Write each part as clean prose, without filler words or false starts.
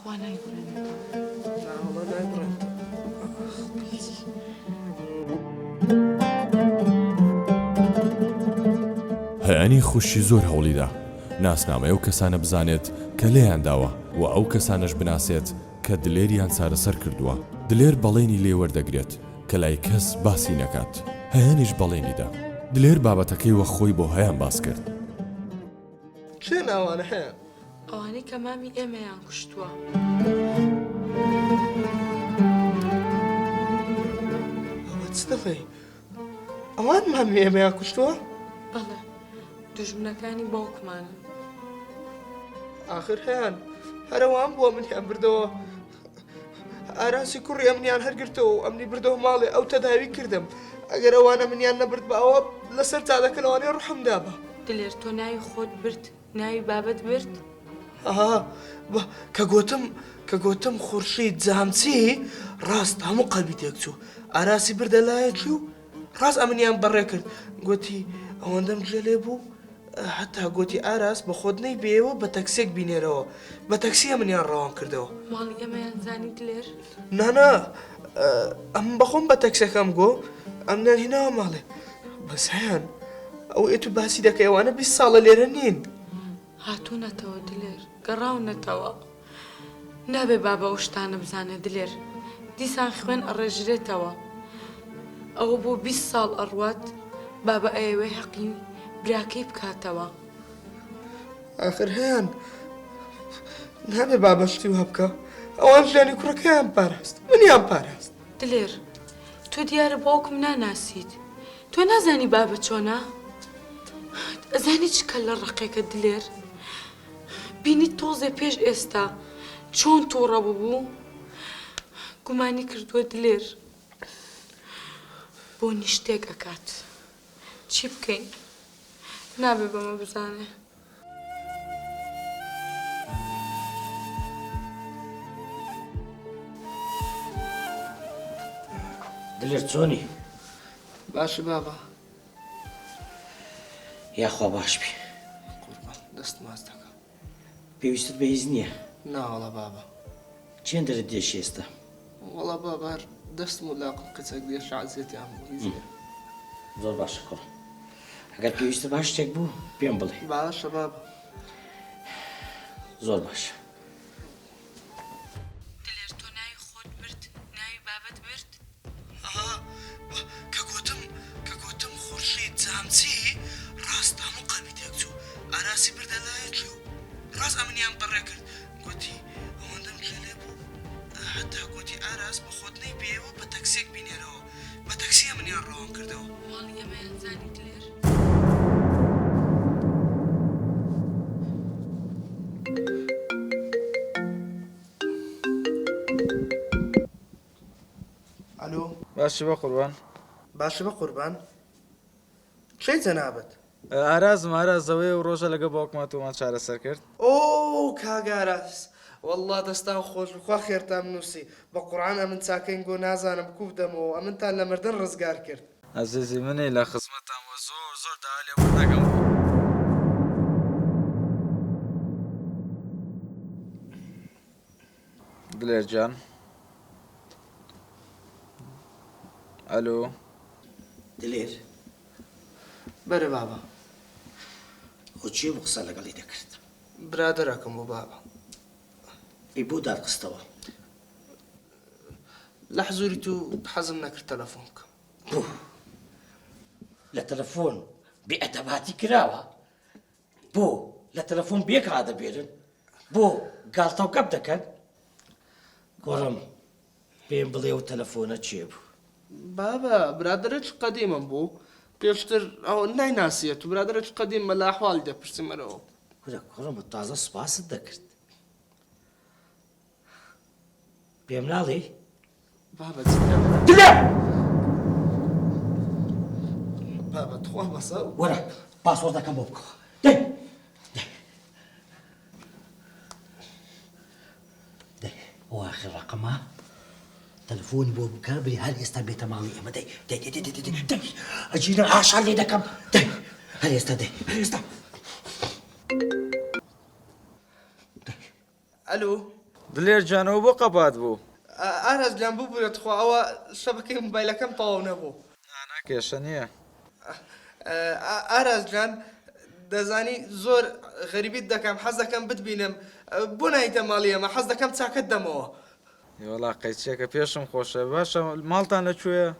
خوا نایبڕێن. ناوەڵە نایبڕێن. هەیانی خوشی زۆر هەوڵیدا ناسنامەی ئەو کەسانە بزانێت کە لێیان داوە و ئەو کەسانەش بناسێت کە دلێریان چارەسەر کردووە. دلێر بەڵێنی لێ وەردەگرێت کە لای کەس باسی نەکات. هەیانیش بەڵێنیدا. دلێر بابەتەکەی وە خۆی بۆ هەیان باس کرد. چێ ناوانە هەیە؟ ئەوانەی کە مامی ئێمەیان کوشتووە. ئەوە چ دەڵێ؟ ئەوان مامی ئێمەیان کوشتووە؟ بەڵێ، دوژمنەکانی باوکمانن. آخر هەیان هەرەوان بووە منیان بردەوە. ئاراسی کوڕی ئەمنیان هەرگرتەوە و ئەمنی بردەوە ماڵێ ئەو تەداوی کردم. ئەگەر ئەوانە منیان نەبرد بە ئەوە لەسەر چادەکەلەوانەی ڕحمدا بە. دلێر تۆ ناوی خۆت برد، ناوی بابەت برد؟ کە گوتم خورشید جامچی ڕاست هەموو قەلبی تێکچوو. ئاراسی بردە لایەکی و ڕاست ئەمنیان بەڕێ کرد. گوتی ئەوەندەم گوێ لێ بوو هەتا گوتی ئاراس بە خۆت نەیبێەوە بە تەکسێک بینێرەوە. بە تەکسی ئەمنیان ڕەوان کردەوە. ماڵی ئێمەیان زانی دلێر؟ نانا ئەم بەخۆم بە تەکسەکەم گۆ ئەمنیان هیناوە ماڵێ. بەس هەیان ئەو ئێت و باسی دەکەی ئەوانە 20 ساڵە لێرە نین. هاتوونەتەوە دلێر، گەڕاونەتەوە. نابێ بابە ئەو شتانە بزانێ دلێر. دیسان خوێن ئەڕێژرێتەوە. ئەوە بۆ 20 ساڵ ئەڕوات بابە ئەوەی حەقی براکەی بکاتەوە. آخر هەیان نابێ بابەشتی وە بکە. ئەوان ژیانی کوڕەکەیان پاراست، منیان پاراست. دلێر، تۆ دیارە باوکم ناناسیت. تۆ نازانی بابە چۆنە؟ ئەزانی چکە لە ڕقێکە دلێر؟ بینی تۆزێ پێش ئێستا چۆن تووڕە ببوو؟ گومانی کردووە دلێر بۆ نیشتێک ئەکات. چی بکەین؟ نابێ بەمە بزانێ. دلێر چۆنی؟ باشە بابا. یاخوا باش بی. قوربان دەست ماز دەکەم. پێویستت بە هیچ نییە؟ ناوەڵە بابا. چێن دەرت دێشی ئێستا؟ وەڵا بابا هەر دەستم و لاقم قچەک دێ شعزێتیان بوو. زۆر باشە کوڕ. ئەگەر پێویستە باش شتێک بوو پێم بڵێ. باشە بابا. زۆر باشە. دلێر تۆ ناوی خۆت برد، ناوی بابەت برد؟ کە گوتم خورشید جامچی ڕاست هەموو قەلبی تێکچوو. ئاراسی بردە لایەکی و ڕاست ئەمنیان بەڕێ کرد. گوتی ئەوەندەم گوێ لێ بوو هەتا گوتی ئاراس بە خۆت نەیبێەوە بە تەکسێک بینێرەوە. بە تەکسی ئەمنیان ڕەوان کردەوە. ماڵی ئێمەیان زانی دلێر؟ ئەلۆ باشی بە قوربان. باشە بە قوربان. کێ جەنابەت؟ ئارازم ئارازەوەی و ڕۆژە لەگە باوکماتۆمان چارەسەر کرد. ئۆ کاگاراس والله دەستان خۆش بخوا خێرتان نووسی. بە قورعان ئەمن چاکەین گۆ نازانم کوو بدەمەوە ئەمنتان لە مردن ڕزگار کرد. عەزیزی منی لە خزمەتانەوە زۆر داوا لێ وەردەگەم. دلێر جان. ئەلۆ. دلێر بەرە بابا. ئەو چێ بۆ قسە لەگەڵی دەکرد؟ برادەرەکەم بۆ بابا. ئەی بۆ دادخستەوە؟ لە حزوری تو حەزم نەکرد تەلەفۆن بکەم. بوو لە تەلەفۆن بێئەدەباتی کراوە. بۆ لە تەلەفۆن بێک ڕادەبێرن؟ بۆ گاڵتە و گەپ دەکەن؟ گۆڕم پێم بڵێ و تەلەفۆنە چێ بوو؟ بابا برادرەت قەدیمم بوو پێشتر ئەو نایناسیەت و برادرەت قەدیم مە لە ئەحواڵی دەپرسیمەرەوە. وەرە کوڕم تازە سوپاست دەکرد. پێم ناڵێ؟ بابا دلێر! بابا تخوا بەسە وەرە پاسوەردەکەم بۆ بکەوە. دەی ئەو ئاخر ڕەقەمە تەلەفۆنی بۆ بکە بری هەر ئێستا بێتە ماڵی ئێمە. دەی ئەجینە ئاشان لێ دەکەم. دەی هەر ئێستا هەر ئێستا. ئەلو دلێر جانەوە بۆ قەپات بوو ئاراز گیان بوو بێت خۆ ئەوە شەبەکەی مۆبایلەکەم تەواو نەبوو کێشە نییە ئاراز گیان دەزانی زۆر غەریبیت دەکەم حەز دەکەم بتبینم بۆ نایتە ماڵی ئەمە حەز دەکەم چاکت دەمەوە وەڵا قەیچێکە پێشم خۆشە باشە ماڵتان لەکوێیە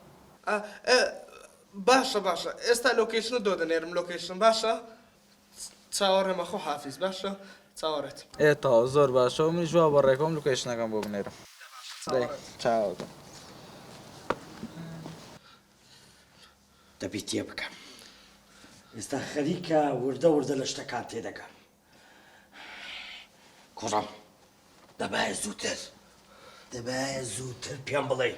باشە باشە ئێستا لۆکیشن دۆ دەنێرم لۆکیشن باشە چاوەڕێمە خۆ حافیز باشە چاوەڕێت تاوا زۆر باشە و منی جووا بە ڕێکۆم لوکیشنەکەم بۆ بنێرم چاوتە دەبی تێ بکەم ئێستا خەریکە وردە وردە لە شتەکان تێدەکەم کوڕم دەبایە زووتر پێم بڵێ